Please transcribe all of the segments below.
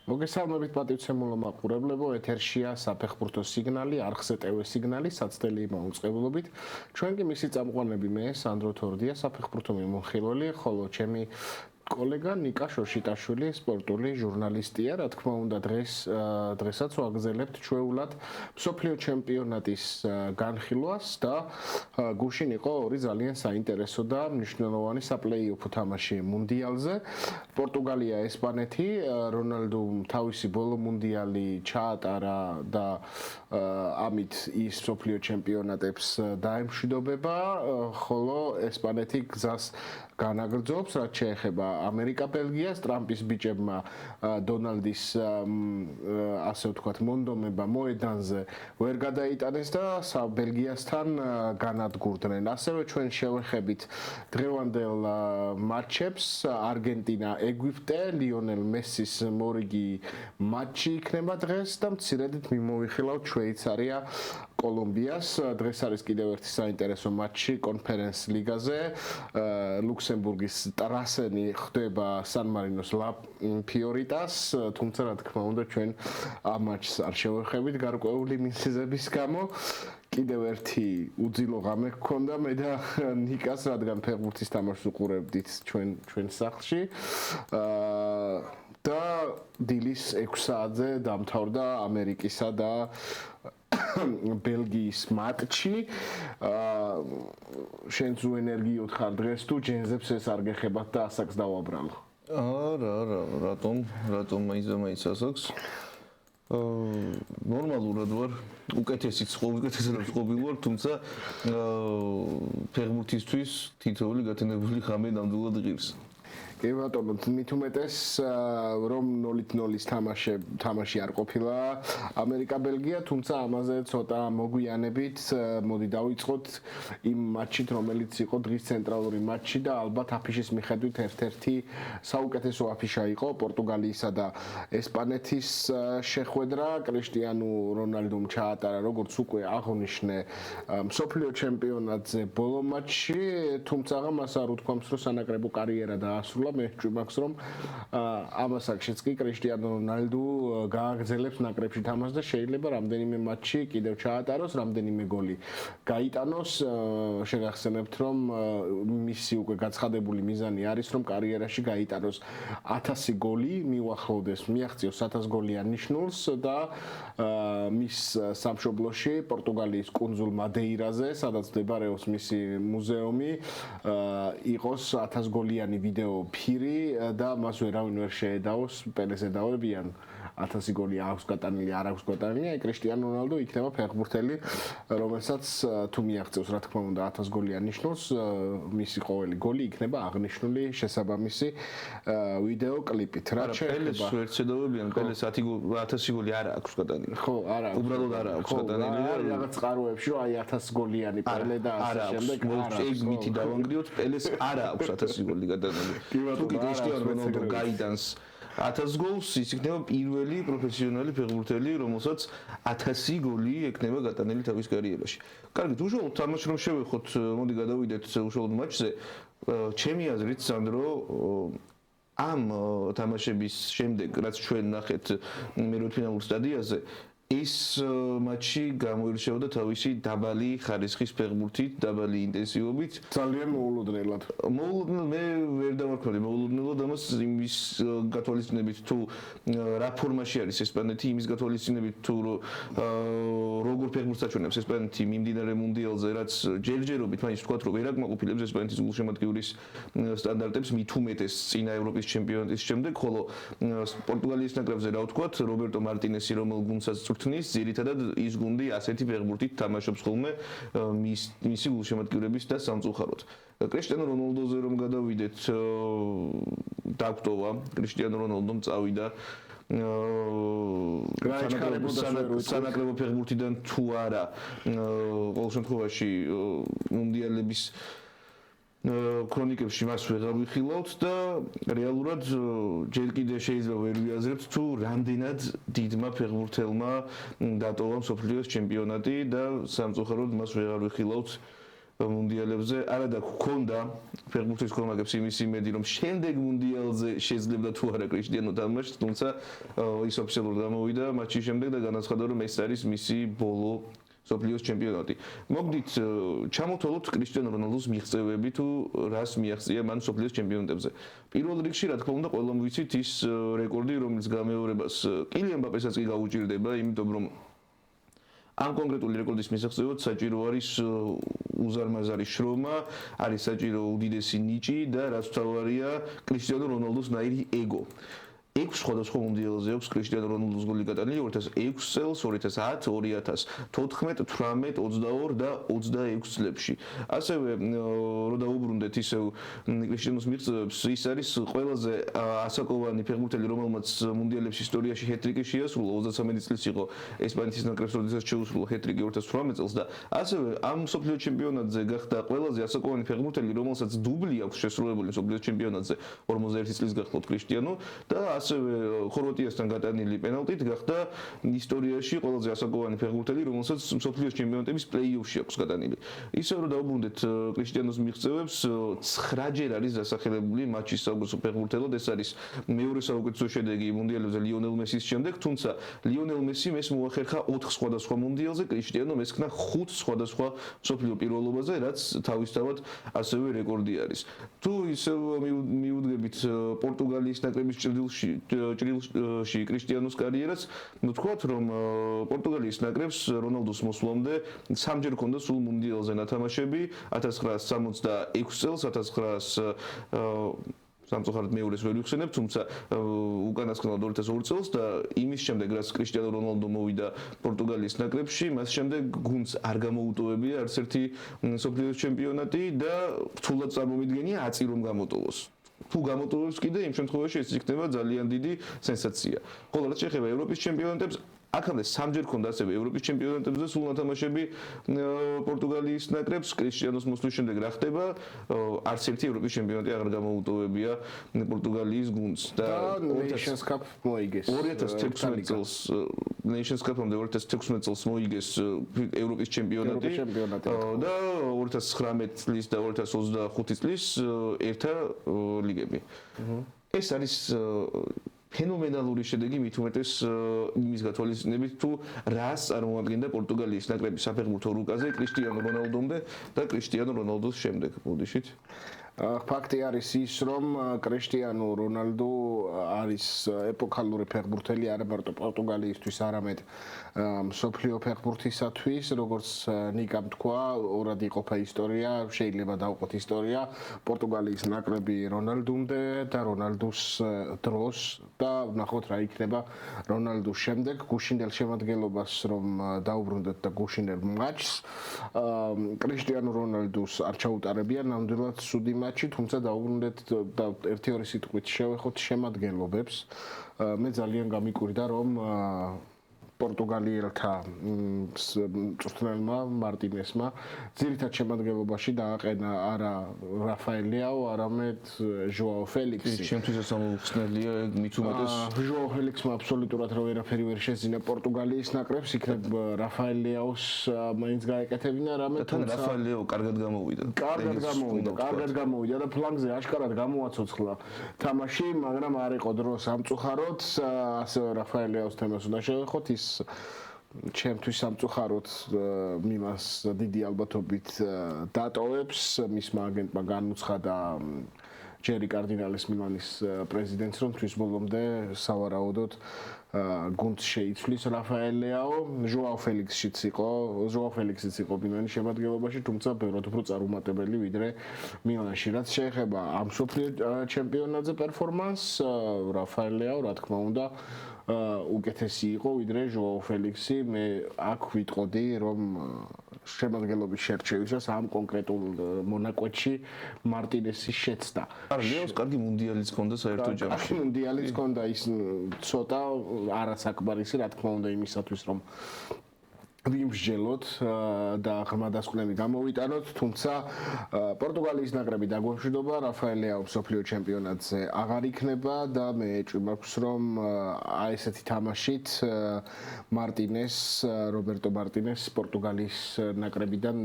მოგესალმებით პატივცემულო მაყურებლებო, ეთერშია საფეხბურთო სიგნალი, არხზე ტევ სიგნალი, საცდელი მაუწყებლობით. ჩვენ კი მისი წამყვანები მე, სანდრო თორდია, საფეხბურთო მიმოხილველი, ხოლო ჩემი კოლეგა ნიკა შოშიტაშვილი, სპორტული ჟურნალისტია, რა თქმა უნდა დღესაც ვაგზელებთ ჩვეულად მსოფლიო ჩემპიონატის განხილვას და გუშინ იყო ორი ძალიან საინტერესო და მნიშვნელოვანი საპლეი-ოფ თამაში მუნდიალზე. პორტუგალია, ესპანეთი, რონალდუმ თავისი ბოლო მუნდიალი ჩაატარა და ამით ის მსოფლიო ჩემპიონატებს დაემშვიდობება, ხოლო ესპანეთი გზას განაგრძობს, რაც შეეხება ამერიკა-ბელგიას, ტრამპის ბიჭებმა დონალდის ასე ვთქვათ, მონდომება მოედანზე ვერ გადაიტანეს და ბელგიასთან განადგურდნენ. ასევე ჩვენ შევეხებით დღევანდელ მატჩებს, არგენტინა, ეგვიპტე, ლიონელ მესის მორიგი მატჩი იქნება დღეს და მცირედით მიმოვიხილავთ შვეიცარია კოლუმბიას. დღეს არის კიდევ ერთი საინტერესო მატჩი კონფერენს ლიგაზე. ლუქსემბურგის ტრასენი ხდება სან მარინოს ლა ფიორიტას, თუმცა რა თქმა უნდა ჩვენ ამ მატჩს არ შევეხებით გარკვეული მიზეზების გამო. კიდევ ერთი უძილო ღამე გქონდა მე და ნიკას, რადგან ფეხბურთის თამაშს უყურებდით ჩვენ სახლში. და დილის 6 საათზე დამთავრდა ამერიკისა და ბელგიის მატჩი. შენც უენერგიოთ ხარ დღეს თუ ჯენზებს ეს არ გეხებათ და ასაკს დავაბრალო? არა, რატომ მაინც ასაკს? ნორმალურად ვარ, უკეთესიც ყოფილი ვარ, თუმცა ფეხბურთისთვის თითოეული გათენებული ღამე ნამდვილად ღირს. კი ბატონო, მით უმეტეს რომ 0-0-ის თამაში არ ყოფილა ამერიკა-ბელგია, თუმცა ამაზე ცოტა მოგვიანებით მოდი დავიწყოთ იმ მატჩით, რომელიც იყო დღის ცენტრალური მატჩი და ალბათ აფიშის მიხედვით ერთ-ერთი საუკეთესო აფიშა იყო პორტუგალიისა და ესპანეთის შეხვედრა. კრისტიანო რონალდუმ ჩაატარა, როგორც უკვე აღნიშნე, მსოფლიო ჩემპიონატზე ბოლო მატჩი, თუმცა მას არ უთქვამს, რომ სანაკრებო კარიერა დაასრულა. მე ვჭვიმაქს რომ ამას აქშეც კი კრისტიანო რონალდუ გააგრძელებს ნაკრებში თამაშს და შეიძლება რამდენიმე მატჩი კიდევ ჩაატაროს, რამდენიმე გოლი გაიტანოს. შეგახსენებთ რომ მისი უკვე გაცხადებული მიზანი არის რომ კარიერაში გაიტანოს 1000 გოლი, მიუახლოვდეს მიაღწიოს 1000 გოლიან ნიშნულს და მის სამშობლოში პორტუგალიის კუნძულ მადეირაზე, სადაც მდებარეობს მისი მუზეუმი, იყოს 1000 გოლიანი ვიდეო ფირი და მას ვერავინ ვერ შეედაოს, პელეს ედავებიან 1000 გოლი აქვს გატანილი, არ აქვს გატანილი. აი კრისტიანო რონალდუ იქნება ფეხბურთელი, რომელსაც თუ მიაღწევს რა თქმა უნდა 1000 გოლიან ნიშნულს, მისი ყოველი გოლი იქნება აღნიშნული შესაბამისი ვიდეო კლიპით. რა შეეხება პელეს ედავებიან, პელეს 1000 გოლი არ აქვს გატანილი. ხო, არა, უბრალოდ არ აქვს გატანილი და რაღაც წყაროებში რომ აი 1000 გოლიანი პელე და ასე შემდეგ არა. მითი დავანგრიოთ, პელეს არ აქვს 1000 გოლი გატანილი. თუ კი კრისტიანო რონალდუ გაიტანს 1000 გოლს, ის იქნება პირველი პროფესიონალი ფეხბურთელი, რომელსაც 1000 გოლი ექნება გატანილი თავის კარიერაში. კარგით, უშუალოდ თამაში რომ შევეხოთ, მოდი გადავიდეთ უშუალოდ მატჩზე. ჩემი აზრით, სანდრო, ამ თამაშების შემდეგ, რაც ჩვენ ნახეთ მერვედფინალურ სტადიაზე, ეს მატჩი გამოირჩეოდა თავისი დაბალი ხარისხის ფეხბურთით, დაბალი ინტენსივობით, ძალიან მოულოდნელად. მე ვერ დავარქვი მოულოდნელად ამას იმის გათვალისწინებით თუ რა ფორმაში არის ესპანეთი, იმის გათვალისწინებით თუ როგორ ფეხბურთს აჩვენებს ესპანეთი მიმდინარე მუნდიალზე, რაც ჯერჯერობით მაინც ვთქვათ რომ ვერ აკმაყოფილებს ესპანეთის გულშემატკივრის სტანდარტებს, მით უმეტეს წინა ევროპის ჩემპიონატის შემდეგ, ხოლო პორტუგალიის ნაკრებზე რა ვთქვათ, რობერტო მარტინესი რომელ გუნდსაც ძირითადად ის გუნდი ასეთი ფეხბურთით თამაშობს ხოლმე მისი გულშემატკივრების და სამწუხაროდ. კრისტიანო რონალდოზე რომ გადავიდეთ, დაგვტოვა კრისტიანო რონალდომ წავიდა სანაკრებო ფეხბურთიდან თუ არა, ყოველ შემთხვევაში მუნდიალების ქრონიკებში მას ვეღარ ვიხილავთ და რეალურად ჯერ კიდევ შეიძლება ვერ ვიაზრებთ თუ რამდენად დიდმა ფეხბურთელმა დატოვა მსოფლიოს ჩემპიონატი და სამწუხაროდ მას ვეღარ ვიხილავთ მუნდიალებზე. არა და გქონდა ფეხბურთის ქომაგებს იმის იმედი, რომ შემდეგ მუნდიალზე შეძლებდა თუ არა კრისტიანო თამაშს, თუმცა ის ოფიციალურად გამოვიდა მატჩის შემდეგ და განაცხადა, რომ ეს არის მისი ბოლო სოფლიოს ჩემპიონატი. მოგდით ჩამოთვალოთ კრისტიანო რონალდოს მიღწევები თუ რას მიაღწია მან სოფლიოს ჩემპიონატებზე. პირველ რიგში რა თქმა უნდა ყველამ ვიცით ის რეკორდი, რომელიც გამეორებას კილიან მბაპესაც კი გაუჭირდება, იმიტომ რომ ამ კონკრეტული რეკორდის მისაღწევად საჭირო არის უზარმაზარი შრომა, არის საჭირო უდიდესი ნიჭი და რაც თავარია კრისტიანო რონალდოს ნაირი ეგო. 6 სხვადასხვა მუნდიალზე აქვს კრისტიანო რონალდოს გოლი გატანილი 2006 წელს, 2010, 2014, 18, 22 და 26 წლებში. ასევე რო დაუბრუნდეთ ისევ კრისტიანოს მიღწევებს, ის არის ყველაზე ასაკოვანი ფეხბურთელი, რომელმაც მუნდიალების ისტორიაში ჰეტრიკი შეასრულა, 33 წლის იყო ესპანეთის ნაკრებს, როდესაც შეუსრულა ჰეტრიკი 2018 წელს და ასევე ამ სოფლიო ჩემპიონატზე გახდა ყველაზე ასაკოვანი ფეხბურთელი, რომელსაც დუბლი აქვს შესრულებული სოფლიო ჩემპიონატზე 41 წლის გახლავთ კრისტიანო და ასევე ხორვატიასთან გატანილი პენალტით გახდა ისტორიაში ყველაზე ასაკოვანი ფეხბურთელი, რომელსაც მსოფლიოს ჩემპიონატების პლეი-ოფში აქვს გატანილი. ისე რომ დაუბრუნდეთ კრისტიანოს მიღწევებს, 9 ჯერ არის დასახელებული მატჩის საუკეთესო ფეხბურთელად, ეს არის მეორე საუკეთესო შედეგი მუნდიალებზე ლიონელ მესის შემდეგ, თუმცა ლიონელ მესიმ ეს მოახერხა 4 სხვადასხვა მუნდიალზე, კრისტიანომ ესქნა 5 სხვადასხვა მსოფლიო პირველობაზე, რაც თავისთავად ასევე რეკორდი არის. თუ ისევ მიუდგებით პორტუგალიის ნაკრების ჭრილში კრისტიანოს კარიერას, ვთქვათ, რომ პორტუგალიის ნაკრებს რონალდოს მოსვლამდე 3 ჯერ ჰქონდა სულ მუნდიალზე ნათამაშები, 1966 წელს, 1900 მეორეს ვერ ვიხსენებ, თუმცა უკანასკნელად 2002 წელს და იმის შემდეგ, რაც კრისტიანო რონალდო მოვიდა პორტუგალიის ნაკრებში, მას შემდეგ გუნდს არ გამოუტოვებია არც ერთი მსოფლიოს ჩემპიონატი და რთულად წარმომიდგენია აწი რომ გამოტოვოს. თუ გამოტოვებს კიდე იმ შემთხვევაში ეს იქნება ძალიან დიდი სენსაცია. ხოლო რაც შეეხება ევროპის ჩემპიონატებს, აქამდე 3 ჯერ ჰქონდა ასევე ევროპის ჩემპიონატებზე სულ ნათამაშები პორტუგალიის ნაკრებს, კრისტიანოს მოსვლის შემდეგ რა ხდება? არც ერთი ევროპის ჩემპიონატი აღარ გამოუტოვებია პორტუგალიის გუნდს და Nations Cup მოიგეს 2016 წელს Nations Cup-ამდე 2016 წელს მოიგეს ევროპის ჩემპიონატი და 2019 წლის და 2025 წლის ერთა ლიგები. ეს არის ფენომენალური შედეგი მით უმეტეს იმის გათვალისწინებით თუ რას წარმოადგენდა პორტუგალიის ნაკრების საფეხბურთო რუკაზე კრისტიანო რონალდომდე და კრისტიანო რონალდოს შემდეგ. მოდიშით. ფაქტი არის ის, რომ კრისტიანო რონალდო არის ეპოქალური ფეხბურთელი არა მარტო პორტუგალიისთვის, არამედ მსოფლიო ფეხბურთისათვის, როგორც ნიკამ თქვა, ორად იყოფა ისტორია, შეიძლება დავყოთ ისტორია, პორტუგალიის ნაკრები რონალდომდე და რონალდოს დროს და ნახოთ რა იქნება რონალდოს შემდეგ, გუშინდელ შემადგენლობას რომ დაუბრუნდეთ და გუშინდელ მატჩს, კრისტიანო რონალდოს არ ჩაუტარებია ნამდვილად სუდი მატჩი, თუმცა დაუბრუნდეთ და 1-2 სიტყვით შევეხოთ შემადგენლობებს. მე ძალიან გამიკვირდა, რომ პორტუგალიელთა მწვრთნელმა მარტინესმა ძირითად შემადგენლობაში დააყენა არა რაფაელ ლეაო, არამედ ჟოაო ფელიქსი. შემთხვევით ამოვხსნელია მით უმეტეს ჟოაო ფელიქსმა აბსოლუტურად ვერაფერი ვერ შეძინა პორტუგალიის ნაკრებს, იქნებ რაფაელ ლეაოს მაინც გაეკეთებინა, არამედ თან რაფაელ ლეაო კარგად გამოვიდა. კარგად გამოვიდა და ფლანგზე აშკარად გამოაცოცხლა თამაში, მაგრამ არ იყო დრო სამწუხაროდ, ასევე რაფაელ ლეაოს თემას უნდა შევეხოთ, ის ჩემთვის სამწუხაროდ მიმას დიდი ალბათობით დატოვებს, მისმა აგენტმა განუცხადა ჯერი კარდინალის მილანის პრეზიდენტს, რომ თვის ბოლომდე სავარაუდოდ გუნდს შეიცვლის რაფაელ ლეაო, ჟოაო ფელიქსიც იყო მილანის შემადგენლობაში, თუმცა ბევრად უფრო წარუმატებელი ვიდრე მილანში. რაც შეეხება ამ მსოფლიო ჩემპიონატზე პერფორმანსს, რაფაელ ლეაო, რა თქმა უნდა, უკეთესი იყო ვიდრე ჟოაო ფელიქსი. მე აქ ვიტყოდი, რომ შემადგენლობის შერჩევისას ამ კონკრეტულ მონაკვეთში მარტინესის შეცდა. ლეოს კარგი მუნდიალიც ჰქონდა საერთო ჯამში. ვიმსჯელოთ და ღრმადასკვნები გამოვიტანოთ, თუმცა პორტუგალიის ნაკრები დაგვემშვიდობა, რაფაელ ლეაო მსოფლიო ჩემპიონატზე აღარ იქნება და მე ეჭვი მაქვს, რომ აი ესეთი თამაშით რობერტო მარტინეს პორტუგალიის ნაკრებიდან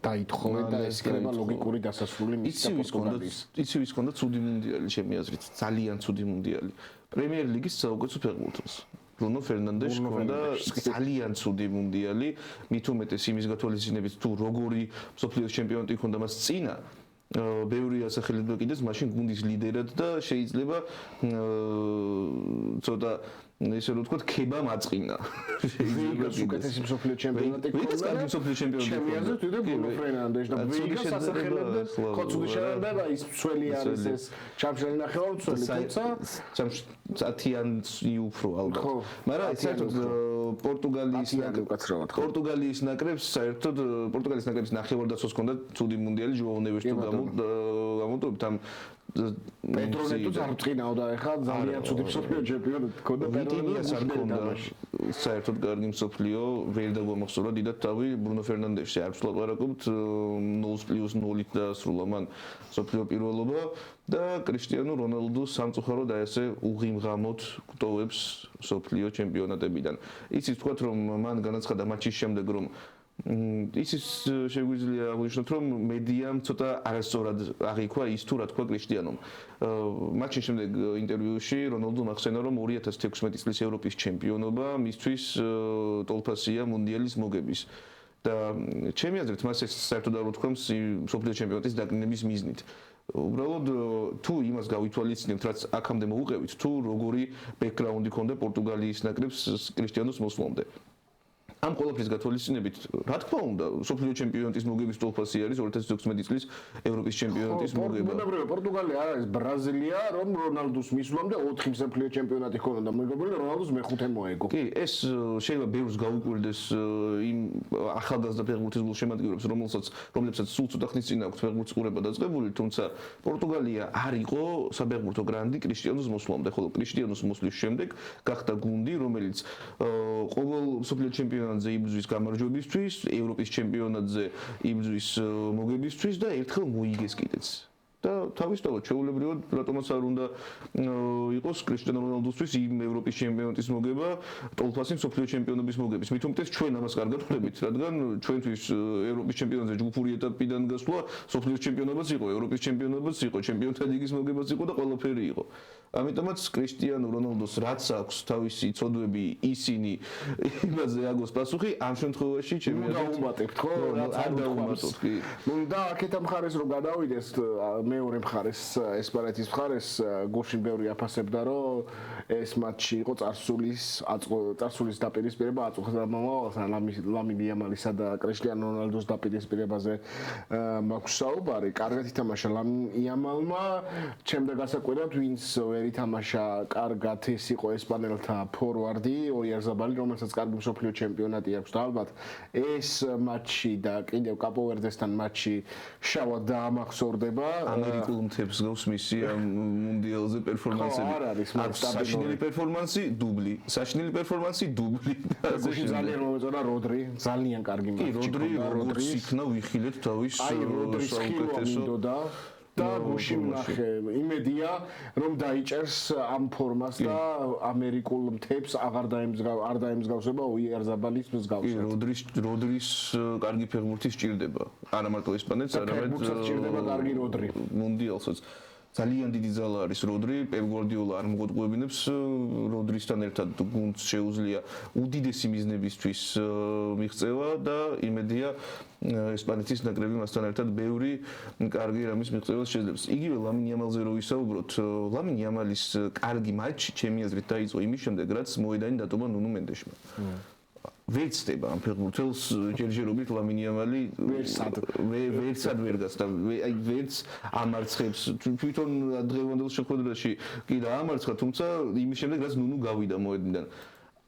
დაითხოვენ და ეს იქნება ლოგიკური დასასრული მის პორტუგალიის. იცი ვის ჰქონდა ცუდი მუნდიალი, ჩემი აზრით, ძალიან ცუდი მუნდიალი. პრემიერ ლიგის საუკეთესო ფეხბურთელს. ბრუნო ფერნანდეში ჰქონდა ძალიან ცუდი მუნდიალი, მით უმეტეს იმის გათვალისწინებით თუ როგორი მსოფლიოს ჩემპიონატი ჰქონდა მას წინა ბევრი ასახელება კიდეც მაშინ გუნდის ლიდერად და შეიძლება ცოტა ესე რომ ვთქვათ ქება მაწყინა. შეიძლება უკეთესი მსოფლიო ჩემპიონატი ქონდა. ვიღაც კარგი მსოფლიო ჩემპიონატი ქონდა. ჩემი აზრით ვიდრე ბრუნო ფერნანდეში და ვიღაც ასახელებდა ხოცუდი შეერდება ის ცველი არის ეს ჩამშელი ნახევარმცველი თუმცა ცათიანს უფრო ალბათ. მაგრამ საერთოდ პორტუგალიის ნაკრებს საერთოდ პორტუგალიის ნაკრების ნახევარდაცვას ჰქონდა ცუდი მუნდიალი ჟოაო ნევეს თუ გამოტოვებთ ამ პედრო ნეტოც არ წინაოდა ეხლა ძალიან ცუდი მსოფლიო ჩემპიონი ჰქონდა ვიტინიას არ ჰქონდა საერთოდ კარგი მსოფლიო ვერ დაგვამახსოვრა დიდად თავი ბრუნო ფერნანდეში არ ვსვლაპარაკობთ 0+0-ით დაასრულა მან მსოფლიო პირველობა და კრისტიანო რონალდუ სამწუხაროდ აი ესე უღიმღამოდ გტოვებს მსოფლიო ჩემპიონატებიდან იცით თქვათ რომ მან განაცხადა მატჩის შემდეგ რომ ისიც შეგვიძლია აღვნიშნოთ რომ მედიამ ცოტა არასწორად აღიქვა ის თუ რა თქვა კრისტიანომ მატჩის შემდეგ ინტერვიუში რონალდუმ ახსენა რომ 2016 წლის ევროპის ჩემპიონობა მისთვის ტოლფასია მუნდიალის მოგების და ჩემი აზრით მას ეს საერთოდ არ უთქვამს მსოფლიო ჩემპიონატის დაკნინების მიზნით უბრალოდ თუ იმას გავითვალისწინებთ რაც აქამდე მოუყევით თუ როგორი ბექგრაუნდი ჰქონდა პორტუგალიის ნაკრებს კრისტიანოს მოსვლამდე ამ ყველაფრის გათვალისწინებით, რა თქმა უნდა, მსოფლიო ჩემპიონატის მოგების ტოლფასი არის 2016 წლის ევროპის ჩემპიონატის მოგება. პორტუგალია არ არის ბრაზილია, რომ რონალდუს მისვლამდე 4 მსოფლიო ჩემპიონატი ჰქონდა და მეგობრებო რონალდუს მეხუთე მოეგო. კი, ეს შეიძლება ბევრს გაუკვირდეს იმ ახალგაზრდა ფეხბურთის გულშემატკივრებს, რომლებსაც სულ ცოტა ხნის წინ აქვს ფეხბურთის ყურება დაწყებული, თუმცა პორტუგალია არ იყო საფეხბურთო გრანდი კრისტიანოს მოსვლამდე, ხოლო კრისტიანოს მოსვლის შემდეგ გახდა გუნდი, რომელიც ყოველ მსოფლიო ჩემპიონატში იბრძვის გამარჯვებისთვის, ევროპის ჩემპიონატზე იბრძვის მოგებისთვის და ერთხელ მოიგეს კიდეც. და თავისთავად ჩვეულებრივად რატომაც არ უნდა იყოს კრისტიანო რონალდუსთვის იმ ევროპის ჩემპიონატის მოგება, ტოლფასი მსოფლიო ჩემპიონობის მოგების. მით უმეტეს ჩვენ ამას კარგად ხვდებით, რადგან ჩვენთვის ევროპის ჩემპიონატზე ჯგუფური ეტაპიდან გასვლა მსოფლიო ჩემპიონობაც იყო, ევროპის ჩემპიონობაც იყო, ჩემპიონთა ლიგის მოგებაც იყო და ყველაფერი იყო. ამიტომაც კრისტიანო რონალდუს რაც აქვს თავისი ცოდვები ისინი იმაზე აგოს პასუხი ამ შემთხვევაში ჩემი აზრით დაუმატებთ ხო რაც არ დაუმატოთ კი ნუ და აქეთა მხარეს რომ გადავიდეს მეორე მხარეს ესპანეთის მხარეს გუშინ ბევრი აფასებდა რომ ეს მატჩი იყო წარსულის დაპირისპირება აწუხა ლამინ იამალისა და კრისტიანო რონალდუს დაპირისპირებაზე მაქვს საუბარი კარგად ითამაშა ლამინ იამალმა ჩემდა გასაკვირად ვინც ვერ ითამაშა კარგად ეს იყო ესპანელთა ფორვარდი ოიარზაბალი რომელსაც კარგი მსოფლიო ჩემპიონატი აქვს და ალბათ ეს მატჩი და კიდევ კაპოვერდესთან მატჩი შავად დაამახსოვრდება ამერიკულ მთებს გავს მისი ამ მუნდიალზე პერფორმანსები არ არის საშინელი პერფორმანსი დუბლი საშინელი პერფორმანსი დუბლი ძალიან მომეწონა როდრი ძალიან კარგი მატჩი როდრი იქნა ვიხილეთ თავის საუკეთესო და გუშინ ნახე იმედია რომ დაიჭერს ამ ფორმას და ამერიკულ მთებს არ დაემსგავსება ოიარზაბალის მსგავსად როდრის კარგი ფეხბურთი სჭირდება არა მარტო ესპანეთს არამედ სჭირდება კარგი როდრი მუნდიალსაც ძალიან დიდი ძალა არის როდრი პეპ გვარდიოლა არ მოგვეტყუებინებს როდრისთან ერთად გუნდს შეუძლია უდიდესი მიზნებისთვის მიღწევა და იმედია ესპანეთის ნაკრები მასთან ერთად ბევრი კარგი რამის მიღწევას შეძლებს. იგივე ლამინ იამალზე რო ვისაუბროთ, ლამინ იამალის კარგი მატჩი ჩემი აზრით დაიწყო იმის შემდეგ, რაც მოედანი დატოვა ნუნუ მენდეშმა. ვერ ცდება ამ ფეხბურთელს ჯერჯერობით ლამინ იამალი ვერცად ვერ გასდა აი ვერც ამარცხებს თვითონ დღევანდელ შეხვედრაში კი დაამარცხა თუმცა იმის შემდეგ რაც ნუნუ გავიდა მოედნიდან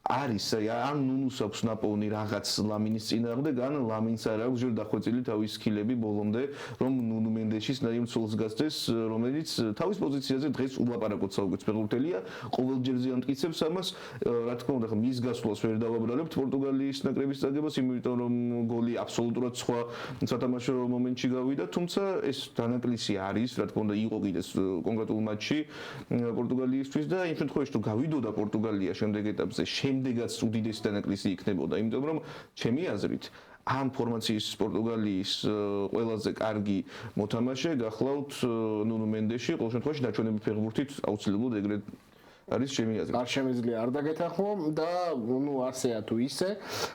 არის ან ნუნუს აქვს ნაპოვნი რაღაც ლამინის წინააღმდეგ, ან ლამინს არ აქვს ჯერ დახვეწილი თავის სკილები ბოლომდე, რომ ნუნუ მენდეშის ნაიმ ცოლს გასცეს, რომელიც თავის პოზიციაზე დღეს ულაპარაკოთ საუბრობს ფეხბურთელია, ყოველჯერზე ამტკიცებს ამას, რა თქმა უნდა, მის გასვლას ვერ დავაბრალებთ პორტუგალიის ნაკრების წაგებას, იმიტომ რომ გოლი აბსოლუტურად სხვა სათამაშო მომენტში გავიდა, თუმცა ეს დანაკლისი არის, რა თქმა უნდა, იყო კიდეც კონკრეტულ მატჩში პორტუგალიისთვის და იმ შემთხვევაში თუ გავიდოდა პორტუგალია შემდეგ ეტაპზე, შემდეგაც უდიდესი დანაკლისი იქნებოდა, იმიტომ რომ ჩემი აზრით ამ ფორმაციის პორტუგალიის ყველაზე კარგი მოთამაშე გახლავთ ნუნუ მენდეში, ყოველ შემთხვევაში დაჩვენები ფეხბურთით აუცილებლად ეგრეთ არის ჩემი აზრით. არ შემიძლია არ დაგეთანხმო და ნუ ასეა თუ ისე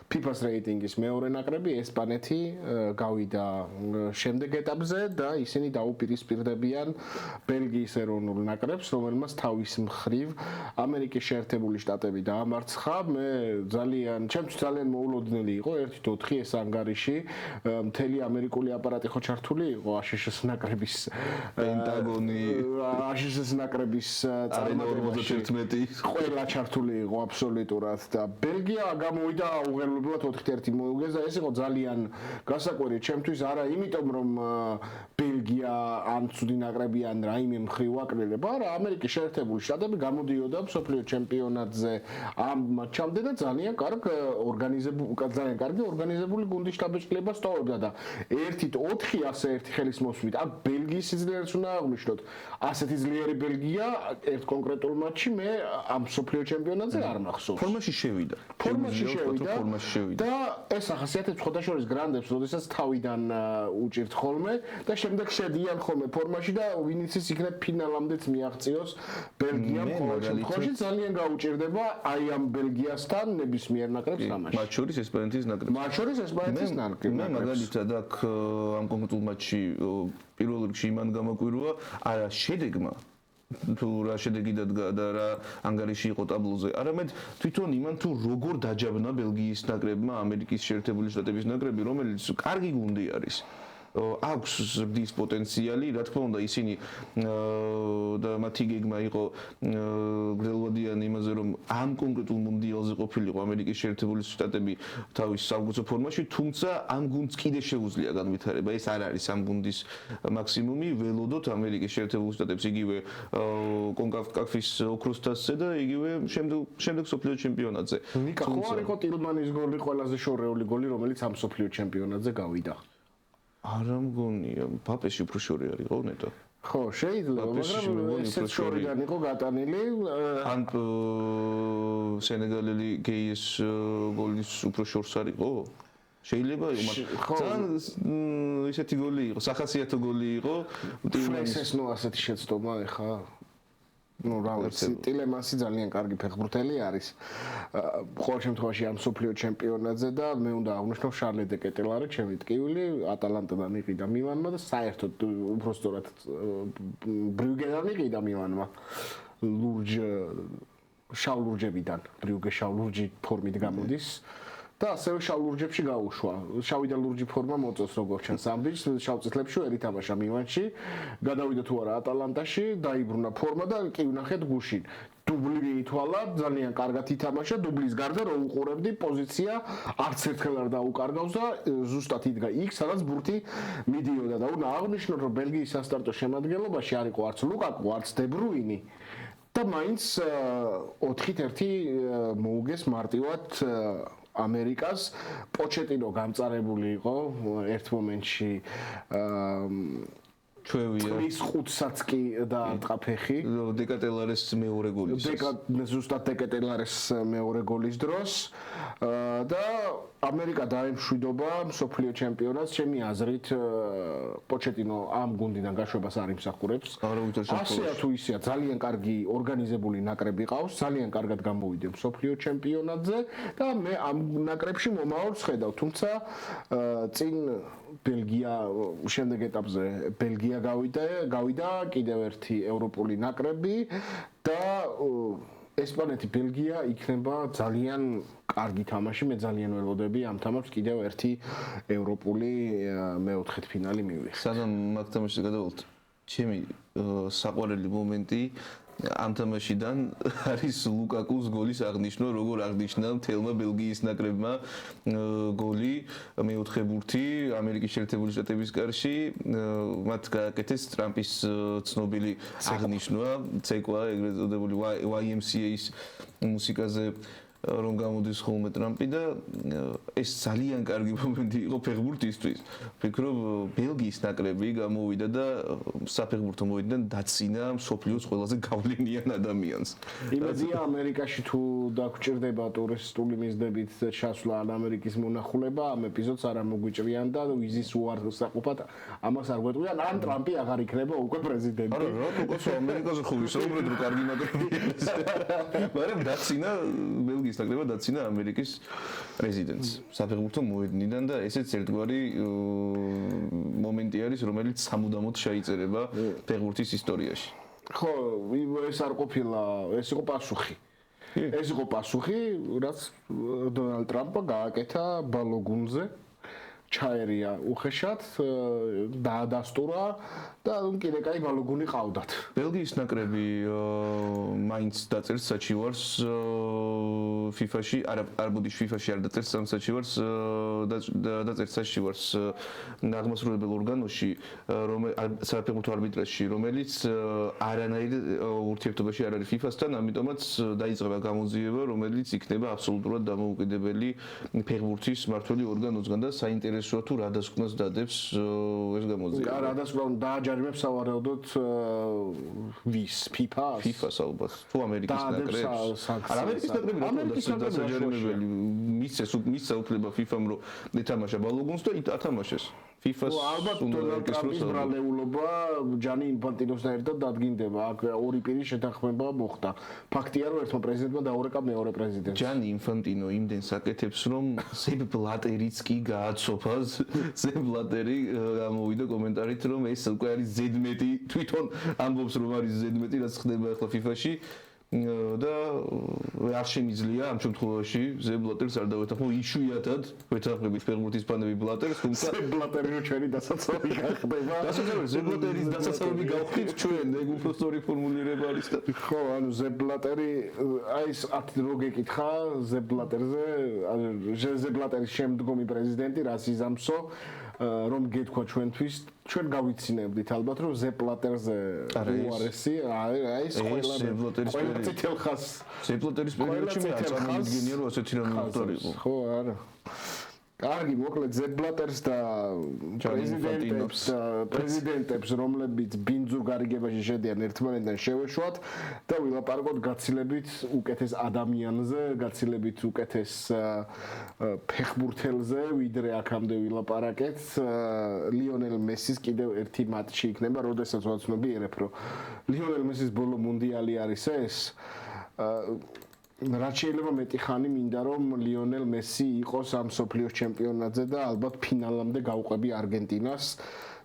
FIFA-ს რეიტინგის მეორე ნაკრები ესპანეთი გავიდა შემდეგ ეტაპზე და ისინი დაუპირისპირდებიან ბელგიის ეროვნულ ნაკრებს, რომელმაც თავის მხრივ ამერიკის შეერთებული შტატები დაამარცხა. მე ჩემთვის ძალიან მოულოდნელი იყო 1-4 ეს ანგარიში, მთელი ამერიკული აპარატი ხო ჩართული იყო აშშ-ის ნაკრების პენტაგონი, აშშ-ის ნაკრების წარუმატებაში ყველა ჩართული იყო აბსოლუტურად და ბელგია გამოვიდა უღელებლად 4-1 მოუგეს და ეს იყო ძალიან გასაკვირი ჩემთვის არა იმიტომ რომ ბელგია ან ცუდი ნაკრები ან რაიმე მხრივ აკრილება, არა ამერიკის შეერთებული შტატები გამოდიოდა მსოფლიო ჩემპიონატზე ამ მატჩამდე და ძალიან კარგი ორგანიზებული გუნდის შტაბ-ბიჭდილება სტოვებდა და 1-4 ასე ერთი ხელის მოსვლით აქ ბელგიის სიძლიერეც უნდა აღვნიშნოთ. ასეთი ძლიერი ბელგია ერთ კონკრეტულ მატჩში მე ამ მსოფლიო ჩემპიონატზე არ მახსოვს. ფორმაში შევიდა და ეს ახასიათებს ხოდაშორის გრანდებს, როდესაც თავიდან უჭირთ ხოლმე და შემდეგ შედიან ხოლმე ფორმაში და ვინიცის იქნებ ფინალამდეც მიაღწიოს ბელგიამ ყოველ შემთხვევაში ძალიან გაუჭირდება აი ამ ბელგიასთან ნებისმიერ ნაკრებს თამაში. მათ შორის ესპანეთის ნაკრები. მე მაგალითად აქ ამ კონკრეტულ მატჩში პირველ რიგში იმან გამაკვირვა არა შედეგმა თუ რა შედეგი დადგა და რა ანგარიში იყო ტაბლოზე. არამედ თვითონ იმან თუ როგორ დაჯაბნა ბელგიის ნაკრებმა ამერიკის შეერთებული შტატების ნაკრები, რომელიც კარგი გუნდი არის. აქვს ზრდის პოტენციალი, რა თქმა უნდა ისინი და მათი გეგმა იყო გრძელვადიანი იმაზე რომ ამ კონკრეტულ მუნდიალზე ყოფილიყო ამერიკის შეერთებული შტატები თავის სამგუცო ფორმაში, თუმცა ამ გუნდს კიდე შეუძლია განვითარება. ეს არ არის ამ გუნდის მაქსიმუმი, ველოდოთ ამერიკის შეერთებულ შტატებს იგივე კონკაკაფის ოქროს თასზე და იგივე შემდეგ სოფლიო ჩემპიონატზე. ნიკა ხო არ იყო ტილმანის გოლი ყველაზე შორეული გოლი, რომელიც ამ სოფლიო ჩემპიონატზე გავიდა? არა მგონია, პაპეში უფრო შორი არისო ნეტო. ხო, შეიძლება, მაგრამ ესეც შორიდან იყო გატანილი. ან სენეგალელი გეის გოლის უფრო შორს არისო? შეიძლება იყო, მაგრამ ისეთი გოლი იყო, სახასიათო გოლი იყო. ეს ნუ ასეთი შეცდომა ეხა ну, რა ვიცი, ტილემანსი ძალიან კარგი ფეხბურთელი არის. ყოველ შემთხვევაში ამ სოფლიო ჩემპიონატზე და მე უნდა აღვნიშნო შარლე დე კეტელარი, ჩემი ტკივილი, ატალანტიდან იყიდა მილანმა და საერთოდ უბრალოდ ბრიუგენიდან იყიდა მილანმა. შავ ლურჯებიდან, ბრიუგე შავ ლურჯი ფორმით გამოდის. და ასევე შავ ლურჯებში გაუშვა. შავი და ლურჯი ფორმა მოწევს როგორც ჩანს ამბიჯს, შავ წითლებში ვერ ითამაშა მილანში. გადავიდა თუ არა ატალანტაში, დაიბრუნა ფორმა და კი ვნახეთ გუშინ. დუბლი მიითვალა, ძალიან კარგად ითამაშა, დუბლის გარდა რო უყურებდი პოზიცია არც ერთხელ არ დაუკარგავს და ზუსტად იდგა იქ, სადაც ბურთი მიდიოდა და უნდა აღვნიშნოთ, რომ ბელგიის სასტარტო შემადგენლობაში არ იყო არც ლუკაკუ, არც დე ბრუინი. და მაინც 4-1 მოუგეს მარტივად ამერიკას. პოჩეტინო გამწარებული იყო ერთ მომენტში ჩვევია. ის 5-საც კი დაარტყა ფეხი. დეკატელარეს მეორე გოლის. ზუსტად დეკატელარეს მეორე გოლის დროს და ამერიკა დაემშვიდობა მსოფლიო ჩემპიონატს, ჩემი აზრით პოჩეტინო ამ გუნდიდან გაშვებას არ იმსახურებს. ასეა თუ ისეა, ძალიან კარგი ორგანიზებული ნაკრები ყავს, ძალიან კარგად გამოვიდა მსოფლიო ჩემპიონატზე და მე ამ ნაკრებში მომავალს ხედავ, თუმცა წინ ბელგია შემდეგ ეტაპზე ბელგია გავიდა კიდევ ერთი ევროპული ნაკრები და ესპანეთი ბელგია იქნება ძალიან კარგი თამაში, მე ძალიან ველოდები ამ თამაშს კიდევ ერთი ევროპული მეოთხედფინალი მივიღეთ. სანამ მაგ თამაშზე გადავალთ, ჩემი საყვარელი მომენტი ამ თამაშიდან არის ლუკაკუს გოლის აღნიშვნა, როგორ აღნიშნა მთელმა ბელგიის ნაკრებმა გოლი მეოთხე ბურთი ამერიკის შეერთებული შტატების კარში, მათ გააკეთეს ტრამპის ცნობილი აღნიშვნა, ცეკვა, ეგრეთ წოდებული YMCA-ის მუსიკაზე რომ გამოდის ხოლმე ტრამპი და ეს ძალიან კარგი მომენტი იყო ფეხბურთისთვის. ვფიქრობ, ბელგიის ნაკრები გამოვიდა და საფეხბურთო მოედნიდან დაცინა მსოფლიოს ყველაზე გავლენიან ადამიანს. იმედია ამერიკაში თუ დაგვჭირდება ტურისტული მიზნებით ჩასვლა ან ამერიკის მონახულება, ამ ეპიზოდს არ მოგვიჭრიან და ვიზის უარსაყოფად ამას არ გვეტყვიან, ან ტრამპი აღარ იქნება უკვე პრეზიდენტი. არა, რა თქო, ამერიკაზე ხო ვისაუბრეთ, რომ კარგი ნაკრებია. მაგრამ დაცინა ბელგიის ნაკრებმა დაცინა ამერიკის პრეზიდენტს საფეხბურთო მოედნიდან და ესეც ერთგვარი მომენტი არის, რომელიც სამუდამოდ შეიწერება ფეხბურთის ისტორიაში. ხო, ეს არ ყოფილა, ეს იყო პასუხი. ეს იყო პასუხი, რაც დონალდ ტრამპმა გააკეთა ბალოგუნზე. ჩაერია უხეშად, დაადასტურა და კიდე კაი ბალოგუნი ყავდათ. ბელგიის ნაკრები მაინც დაწერს საჩივარს FIFA-ში, არ ბოდიშ FIFA-ში არ დაწერს ამ საჩივარს, დაწერს საჩივარს აღმასრულებელ ორგანოში, საფეხბურთო არბიტრაჟში, რომელიც არანაირ ურთიერთობაში არ არის FIFA-სთან, ამიტომაც დაიწყება გამოძიება, რომელიც იქნება აბსოლუტურად დამოუკიდებელი ფეხბურთის მმართველი ორგანოსგან და საინტერესოა თუ რა დასკვნას დადებს ეს გამოძიება. რა დასკვნა დააჯარიმებს სავარაუდოდ ვის FIFA-ს? FIFA-ს ალბათ. თუ ამერიკის ნაკრებს. არა ამერიკის ნაკრები რა დასაჯარიმებელი მისცა უფლება FIFA-მ რომ ეთამაშა ბალოგუნს და ითამაშეს. FIFA-ს ალბათ დონალდ ტრამპის ბრალეულობა ჯანი ინფანტინოსთან ერთად დადგინდება. აქ ორი პირის შეთანხმება მოხდა. ფაქტია რომ ერთმა პრეზიდენტმა დაურეკა მეორე პრეზიდენტს. ჯანი ინფანტინო იმდენს აკეთებს რომ ზებ ბლატერიც კი გააცოფა. ზებ ბლატერი გამოვიდა კომენტარით რომ ეს უკვე არის ზედმეტი, თვითონ ამბობს რომ არის ზედმეტი რაც ხდება ახლა FIFA-ში. და არ შემიძლია ამ შემთხვევაში ზებ ბლატერს არ დავეთანხმო იშვიათად ვეთანხმებით ფეხბურთის ფანები ბლატერს, თუმცა ზებ ბლატერი რო ჩვენი დასაცავი გახდება. დასაცავი ზებ ბლატერის დასაცავი გავხდით ჩვენ, ეგ უფრო სწორი ფორმულირება არის და ხო, ანუ ზებ ბლატერი აი ეს რო გეკითხა ზებ ბლატერზე, ზებ ბლატერის შემდგომი პრეზიდენტი რასიზამსო რომ გეთქვა ჩვენთვის, ჩვენ გავიცინებდით ალბათ რომ ზებ ბლატერზე უარესი, აი ეს ყველა წითელ ხაზს ზებ ბლატერის პერიოდში მე არ წარმოვიდგენია რომ ასეთი რამე მოხდარიყო. ხო, არა. კარგი, მოკლედ ზებ ბლატერს და პრეზიდენტებს, რომლებიც ბინძურ გარიგებაში შედიან ერთმანეთთან შევეშვათ და ვილაპარაკოთ გაცილებით უკეთეს ადამიანზე, გაცილებით უკეთეს ფეხბურთელზე, ვიდრე აქამდე ვილაპარაკეთ. ლიონელ მესის კიდევ ერთი მატჩი იქნება, როდესაც ვაცნობიერებ, რომ ლიონელ მესის ბოლო მუნდიალი არის ეს. რაც შეიძლება მეტი ხანი მინდა რომ ლიონელ მესი იყოს ამ სოფლიოს ჩემპიონატზე და ალბათ ფინალამდე გავყვები არგენტინას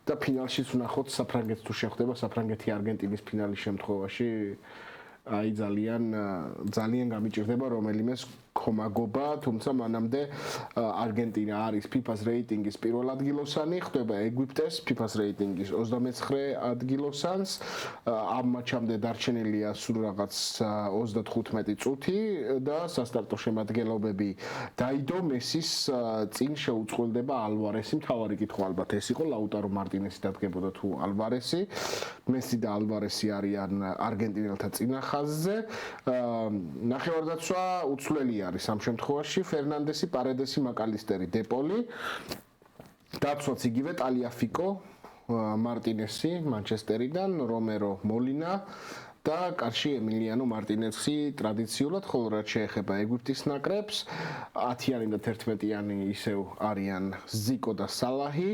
და ფინალშიც ვნახოთ საფრანგეთს თუ შეხვდება საფრანგეთი არგენტინის ფინალის შემთხვევაში აი ძალიან გამიჭირდება რომელიმეს კომაგობა, თუმცა მანამდე არგენტინა არის FIFA-ს რეიტინგის პირველ ადგილოსანი, ხდება ეგვიპტეს FIFA-ს რეიტინგის 29 ადგილოსანს. ამ მატჩამდე დარჩენილია სულ რაღაც 35 წუთი და სასტარტო შემადგენლობები დაიდო მესის წინ შეუწყვილდება ალვარესი. მთავარი კითხვა ალბათ ეს იყო, ლაუტარო მარტინესი დადგებოდა თუ ალვარესი. მესი და ალვარესი არიან არგენტინელთა წინა ხაზზე. ნახევარდაცვა უცვლელია არის ამ შემთხვევაში ფერნანდესი, პარედესი, მაკალისტერი, დეპოლი. დაცვაც იგივე ტალიაფიკო, მარტინესი, მანჩესტერიდან, რომერო, მოლინა და კარში ემილიანო მარტინესი ტრადიციულად, ხოლო რაც შეეხება ეგვიპტის ნაკრებს, 10-იანი და 11-იანი ისევ არიან ზიკო და სალაჰი,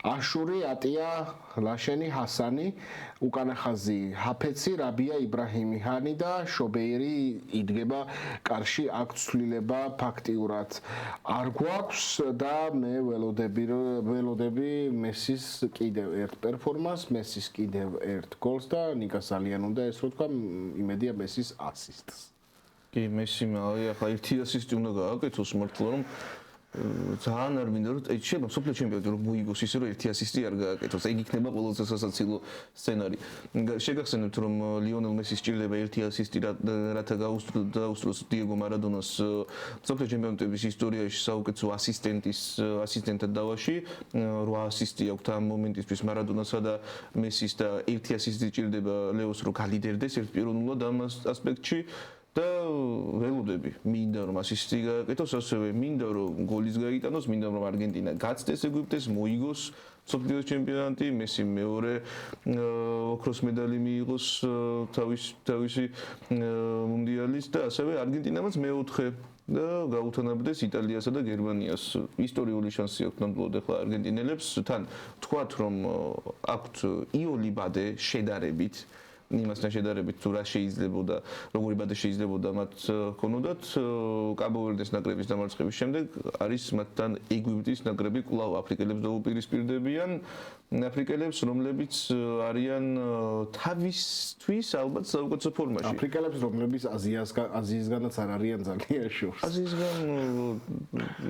აშური, ატია, ლაშენი, ჰასანი, უკანა ხაზი ჰაფეცი, რაბია, იბრაჰიმი, ჰანი და შობეირი იდგება კარში, აქ ცვლილება ფაქტიურად არ გვაქვს და მე ველოდები მესის კიდევ ერთ პერფორმანსს, მესის კიდევ ერთ გოლს და ნიკას ძალიან უნდა ეს რო თქვა, იმედია მესის ასისტს. კი, მესიმ ახლა ერთი ასისტი უნდა გააკეთოს მართლა რომ ძალიან არ მინდა რომ შეიძლება სოფლიო ჩემპიონატი რომ მოიგოს ისე რომ ერთი ასისტი არ გააკეთოს. ეგ იქნება ყველაზე სასაცილო სცენარი. შეგახსენებთ რომ ლიონელ მესის სჭირდება ერთი ასისტი რათა გაუსწროს დიეგო მარადონას სოფლიო ჩემპიონატების ისტორიაში საუკეთესო ასისტენტად დავაში 8 ასისტი აქვს ამ მომენტისთვის მარადონასა და მესის და ერთი ასისტი სჭირდება ლეოს რომ გალიდერდეს ერთპიროვნულად ამ ასპექტში. და ველოდები მინდა რომ ასისტი გააკეთოს, ასევე მინდა რომ გოლის გაიტანოს, მინდა რომ არგენტინა გაცდეს ეგვიპტეს, მოიგოს მსოფლიო ჩემპიონატი, მესი მეორე ოქროს медаლი მიიღოს თავისი მუნდიალის და ასევე არგენტინამაც მეოთხე და გაუთანაბრდეს იტალიასა და გერმანიას. ისტორიული შანსი აქვს ნამდვილად ახლა არგენტინელებს, თან თქვათ რომ აქვთ იოლი ბადე შედარებით იმასთან შედარებით თუ რა შეიძლებოდა, როგორი ბადე შეიძლებოდა მათ ქონოდათ კაბო-ვერდეს ნაკრების დამარცხების შემდეგ არის მათთან ეგვიპტის ნაკრები კვლავ აფრიკელებს დაუპირისპირდებიან, აფრიკელებს რომლებიც არიან თავისთვის ალბათ საუკეთესო ფორმაში. აფრიკელებს რომლებიც აზიისგანაც არ არიან ძალიან შორს. აზიისგან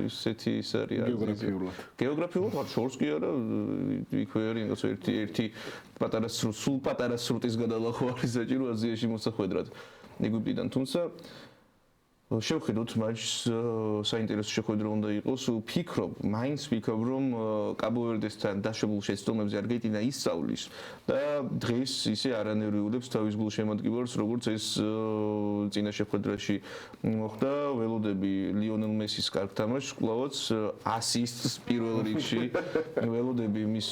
ისეთი ის არის გეოგრაფიულად. გეოგრაფიულად მათ შორს კი არა, იქვე არის რაღაც ერთი სულ პატარა სრუტის გადალახვა არის საჭირო აზიაში მოსახვედრად ეგვიპტიდან, თუმცა შევხედოთ матჩს საინტერესო შეხვედრა უნდა იყოს. მაინც ვფიქრობ რომ კაბო-ვერდესთან დაშვებულ შეცდომებზე არგენტინა ისწავლის და დღეს ისე არანერვიულებს თავის გულშემატკივარს, როგორც ეს წინა შეხვედრაში მოხდა. ველოდები ლიონელ მესის კარგ თამაშს, კვლავაც ასისტს პირველ რიგში. ველოდები მის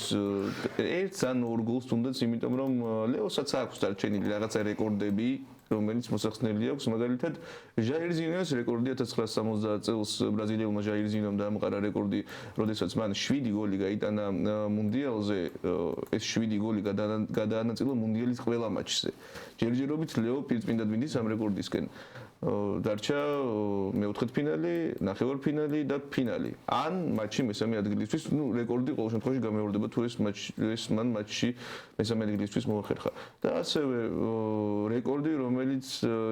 ერთს ან ორ გოლს თუნდაც, იმიტომ რომ ლეოსაც აქვს დარჩენილი რაღაცა რეკორდები რომელიც მოსახსნელი აქვს, მაგალითად ჟაირ ზინიოს რეკორდი 1970 წელს ბრაზილიელმა ჟაირ ზინიომ დაამყარა რეკორდი, როდესაც მან 7 გოლი გაიტანა მუნდიალზე, ეს 7 გოლი გადაანაწილა მუნდიალის ყველა მატჩზე. ჯერჯერობით ლეო პირწმინდად მინდის ამ რეკორდისკენ. დარჩა მეოთხედფინალი, ნახევარფინალი და ფინალი. ან მატჩი მესამე ადგილისთვის, რეკორდი ყოველ შემთხვევაში გამეორდება თუ ეს მან მატჩში მესამე ადგილისთვის მოახერხა. და ასევე რეკორდი, რომელიც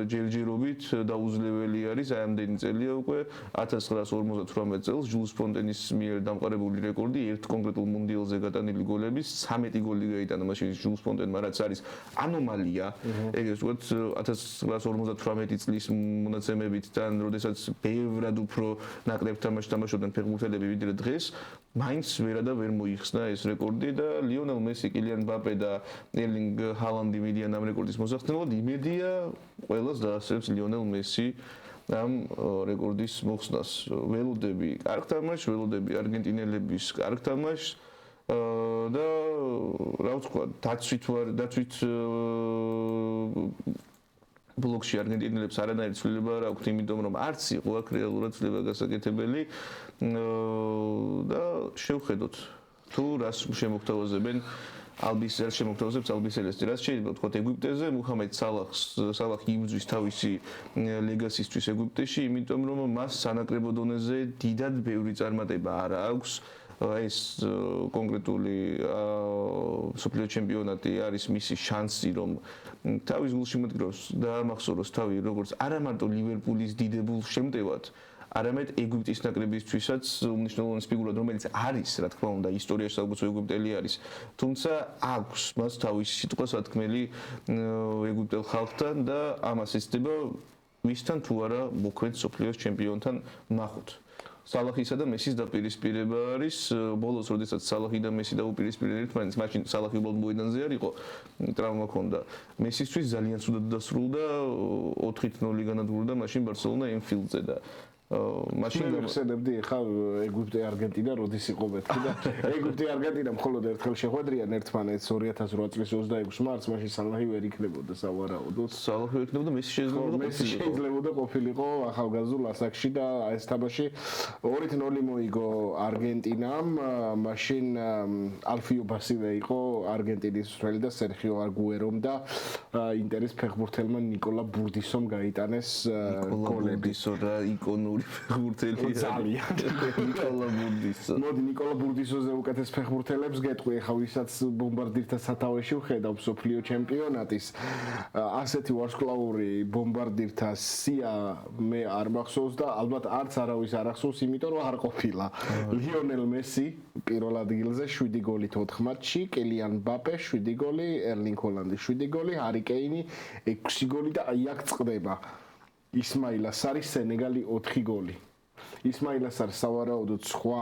ჯერჯერობით დაუძლეველი არის, აი ამდენი წელია უკვე 1958 წელს ჟულს ფონტენის მიერ დამყარებული რეკორდი, ერთ კონკრეტულ მუნდიალზე გატანილი გოლების 13 გოლი გაიტანა მაშინ ჟულს ფონტენმა, რაც არის ანომალია. ეგრეთ ვთქვათ 1958 წლის მონაცემებიდან, როდესაც ბევრად უფრო ნაკრებ თამაშს თამაშობდნენ ფეხბურთელები ვიდრე დღეს, მაინც ვერ მოიხსნა ეს რეკორდი და ლიონელ მესი, კილიან მბაპე და ერლინგ ჰალანდი მიდიან ამ რეკორდის მოსახსნელად. იმედია ყველას დაასწრებს ლიონელ მესი ამ რეკორდის მოხსნას. ველოდები კარგ თამაშს, ველოდები არგენტინელების კარგ თამაშს და რა ვთქვა, დაცვით ბლოკში არგენტინელებს არანაირი ცვლილება არ აქვთ, იმიტომ რომ არც იყო აქ რეალურად ცვლილება გასაკეთებელი და შევხედოთ თუ რას შემოგთავაზებენ შემოგთავაზებს ალბისელესტი. რაც შეიძლება ვთქვათ ეგვიპტეზე, მუჰამედ სალაჰი იბრძვის თავისი ლეგასისთვის ეგვიპტეში, იმიტომ რომ მას სანაკრებო დონეზე დიდად ბევრი წარმატება არ აქვს. ეს კონკრეტული სოფლიო ჩემპიონატი არის მისი შანსი, რომ თავის გულშემატკივრებს დაამახსოვროს თავი როგორც არა მარტო ლივერპულის დიდებულ შემტევად, არამედ ეგვიპტის ნაკრებისთვისაც უმნიშვნელოვანეს ფიგურად, რომელიც არის, რა თქმა უნდა, ისტორიაში საუკეთესო ეგვიპტელი არის, თუმცა აქვს მას თავისი სიტყვა სათქმელი ეგვიპტელ ხალხთან და ამას იცდება ვისთან თუ არა მოქმედ სოფლიოს ჩემპიონთან ნახოთ. სალაჰისა და მესის დაპირისპირება არის ბოლოს, როდესაც სალაჰი და მესი დაუპირისპირდნენ ერთმანეთს, მაშინ სალაჰი უბრალოდ მოედანზე არ იყო, ტრავმა ჰქონდა. მესისთვის ძალიან ცუდად დასრულდა, 4-0 განადგურდა მაშინ ბარსელონა ენფილდზე და მაშინ გამხსენებდი ხა ეგვიპტე არგენტინა როდის იყო მეთქი და ეგვიპტე არგენტინა მხოლოდ ერთხელ შეხვედრიან ერთმანეთს 2008 წლის 26 მარტს, მაშინ სალაჰი ვერ იქნებოდა სავარაუდოდ. სალაჰი ვერ იქნებოდა, მესი შეიძლება ყოფილიყო ახალგაზრდულ ასაკში და ეს თამაში 2-0 მოიგო არგენტინამ, მაშინ ალფიო ბასილე იყო არგენტინის მცველი და სერხიო აგუერომ და ინტერის ფეხბურთელმა ნიკოლა ბურდისომ გაიტანეს გოლები. იკონური გენიალური ფეხბურთელი ძალიან ნიკოლა ბურდისო. მოდი ნიკოლა ბურდისოზე უკეთეს ფეხბურთელებს გეტყვი, ახლა ვისაც ბომბარდირთა სათავეში ვხედავ მსოფლიო ჩემპიონატის ასეთი ვარსკვლავური ბომბარდირთა სია მე არ მახსოვს და ალბათ არც არავის არ ახსოვს, იმიტომ რომ არ ყოფილა. ლიონელ მესი პირველ ადგილზე 7 გოლით 4 მატჩში, კელიან მბაპე 7 გოლი, ერლინგ ჰოლანდი 7 გოლი, ჰარი კეინი 6 გოლი და აი აქ წყდება ისმაილა სარის სენეგალი 4 გოლი. ისმაილა სარის სავარაუდოდ სხვა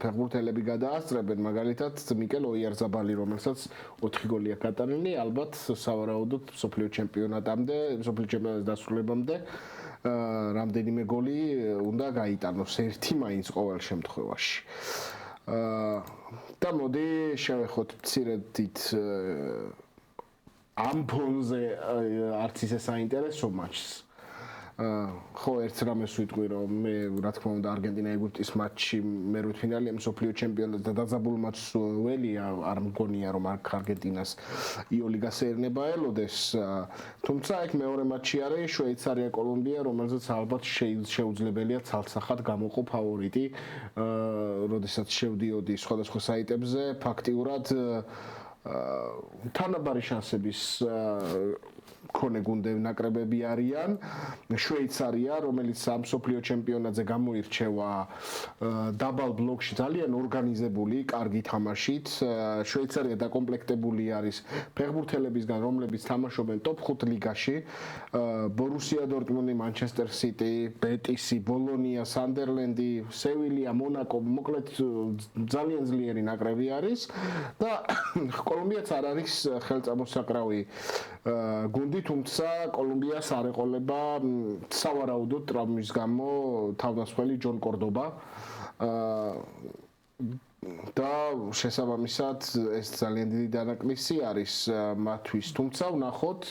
ფეხბურთელები გადაასწრებენ, მაგალითად მიკელ ოიარზაბალი, რომელსაც 4 გოლი აქვს გატანილი, ალბათ სავარაუდოდ მსოფლიო ჩემპიონატამდე, მსოფლიო ჩემპიონატის დასრულებამდე რამდენიმე გოლი უნდა გაიტანოს, ერთი მაინც ყოველ შემთხვევაში. და მოდი შევეხოთ მცირედით ამ ფონზე არც ისე საინტერესო მატჩს. ხო, ერთ რამეს ვიტყვი, რომ მე რა თქმა უნდა არგენტინა-ეგვიპტის მატჩი მერვედფინალია მსოფლიო ჩემპიონატს და დაძაბულ მატჩს ველია, არ მგონია რომ აქ არგენტინას იოლიგას ერნება ელოდეს. თუმცა აქ მეორე მატჩი არის შვეიცარია-კოლუმბია, რომელზეც ალბათ შეუძლებელია ცალსახად გამოყო ფავორიტი, როდესაც შევდიოდი სხვადასხვა საიტებზე, ფაქტიურად თანაბარი შანსების მქონე ნაკრებები არიან. შვეიცარია, რომელიც მსოფლიო ჩემპიონატზე გამოირჩევა დაბალ ბლოკში ძალიან ორგანიზებული, კარგი თამაშით. შვეიცარია დაკომპლექტებული არის ფეხბურთელებისგან, რომლებიც თამაშობენ ტოპ 5 ლიგაში. ბორუსია დორტმუნდი, მანჩესტერ სიტი, ბეტისი, ბოლონია, სანდერლენდი, სევილია, მონაკო, მოკლედ ძალიან ძლიერი ნაკრები არის და კოლუმბიაც არ არის ხელწამოსაკრავი გუნდი, თუმცა კოლუმბიას არ ეყოლება სავარაუდოდ ტრაუმის გამო თავდამსხმელი ჯონ კორდობა და შესაბამისად ეს ძალიან დიდი დანაკლისი არის მათთვის, თუმცა ვნახოთ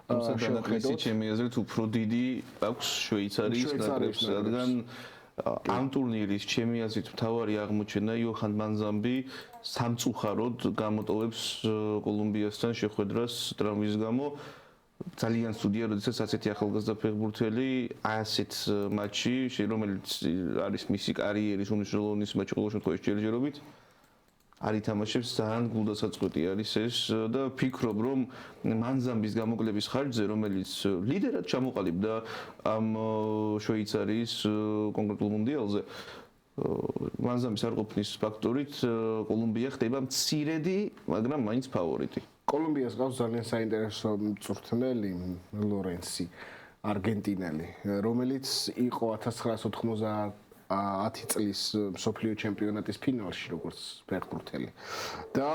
თუმცა დანაკლისი ჩემი აზრით უფრო დიდი აქვს შვეიცარიის ნაკრებს, რადგან ამ ტურნირის ჩემი აზრით მთავარი აღმოჩენა იოჰან მანზამბი სამწუხაროდ გამოტოვებს კოლუმბიასთან შეხვედრას ტრაუმის გამო. ძალიან სტუდია, როდესაც ასეთი ახალგაზრდა ფეხბურთელი ასეთ მატჩში, რომელიც არის მისი კარიერის უმნიშვნელოვანესი მატჩი ყოველ შემთხვევაში ჯერჯერობით, არ ითამაშებს, ძალიან გულდასაწყვეტი არის ეს და ვფიქრობ, რომ მანზამბის გამოკლების ხარჯზე, რომელიც ლიდერად ჩამოყალიბდა ამ შვეიცარიის კონკრეტულ მუნდიალზე, მანზამბის არ ყოფნის ფაქტორით კოლუმბია ხდება მცირედი, მაგრამ მაინც ფავორიტი. კოლუმბიას გავს ძალიან საინტერესო მწვრთნელი ლორენსი, არგენტინელი, რომელიც იყო 1990 წლის მსოფლიო ჩემპიონატის ფინალში როგორც ფეხბურთელი და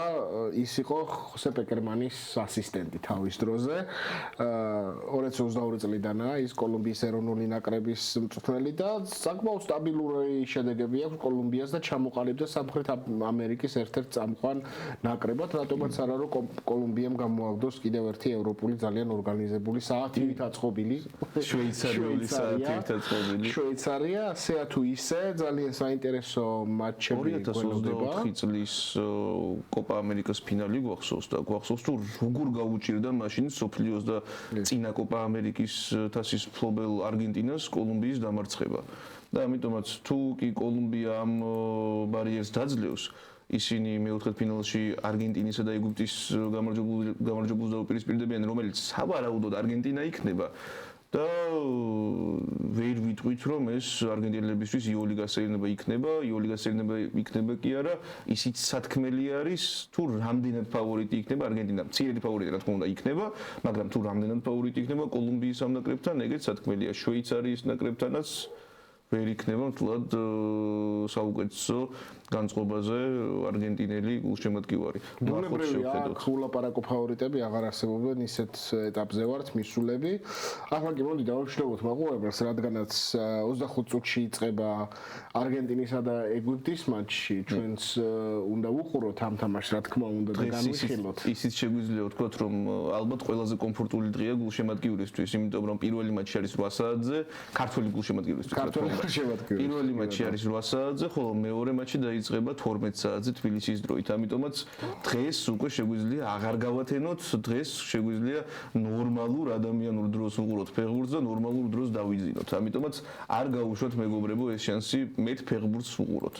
ის იყო ხოსე პეკერმანის ასისტენტი თავის დროზე. 2022 წლიდანაა ის კოლუმბიის ეროვნული ნაკრების მწვრთნელი და საკმაოდ სტაბილური შედეგები აქვს კოლუმბიას და ჩამოყალიბდა სამხრეთ ამერიკის ერთ-ერთ წამყვან ნაკრებად, რატომაც არა რომ კოლუმბიამ გამოაგდოს კიდევ ერთი ევროპული ძალიან ორგანიზებული საათივით აწყობილი შვეიცარიული საათივით აწყობილი. შვეიცარია ასეა თუ ისე ძალიან საინტერესო მატჩები გველოდება. 2024 წლის კოპა ამერიკას ფინალი გვახსოვს და გვახსოვს თუ როგორ გაუჭირდა მაშინ სოფლიოს და წინა კოპა ამერიკის თასის მფლობელ არგენტინას კოლუმბიის დამარცხება. და ამიტომაც თუ კი კოლუმბია ამ ბარიერს დაძლევს, ისინი მეოთხედფინალში არგენტინისა და ეგვიპტის გამარჯვებულს დაუპირისპირდებიან, რომელიც სავარაუდოდ არგენტინა იქნება. და ვერ ვიტყვით რომ ეს არგენტინელებისთვის იოლი გასეირნება იქნება კი არა, ისიც სათქმელი არის თუ რამდენად ფავორიტი იქნება არგენტინა. მცირედი ფავორიტი რა თქმა უნდა იქნება, მაგრამ თუ რამდენად ფავორიტი იქნება კოლუმბიის ამ ნაკრებთან, ეგეც სათქმელია. შვეიცარიის ნაკრებთანაც ვერ იქნება მთლად საუკეთესო განწყობაზე არგენტინელი გულშემატკივარი. ბუნებრივია, აქ ულაპარაკო ფავორიტები აღარ არსებობენ, ისეთ ეტაპზე ვართ მისულები. ახლა კი მოდი დავშლობოთ მაყურებელს, რადგანაც 25 წუთში იწყება არგენტინისა და ეგვიპტის მატჩი, ჩვენც უნდა ვუყუროთ ამ თამაშს, რა თქმა უნდა და განვიხილოთ. ისიც შეგვიძლია ვთქვათ, რომ ალბათ ყველაზე კომფორტული დღეა გულშემატკივრისთვის, იმიტომ რომ პირველი მატჩი არის 8 საათზე, ქართველი გულშემატკივრისთვის. პირველი მატჩი არის 8 საათზე, ხოლო მეორე მატჩი დაიწყება 12 საათზე თბილისის დროით. ამიტომაც დღეს უკვე შეგვიძლია აღარ გავათენოთ, დღეს შეგვიძლია ნორმალურ ადამიანურ დროს უყუროთ ფეხბურთს და ნორმალურ დროს დავიძინოთ. ამიტომაც არ გაუშვათ მეგობრებო ეს შანსი მეტ ფეხბურთს უყუროთ.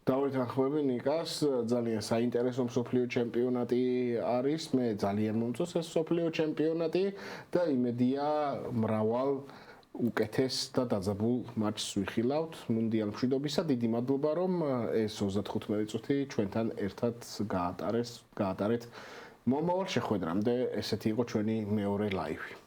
დავეთანხმები ნიკას, ძალიან საინტერესო მსოფლიო ჩემპიონატი არის, მე ძალიან მომწონს ეს მსოფლიო ჩემპიონატი და იმედია მრავალ უკეთეს და დაძაბულ მატჩს ვიხილავთ მუნდიალ მშვიდობისა. დიდი მადლობა რომ ეს 35 წუთი ჩვენთან ერთად გაატარეთ. მომავალ შეხვედრამდე ესეთი იყო ჩვენი მეორე ლაივი.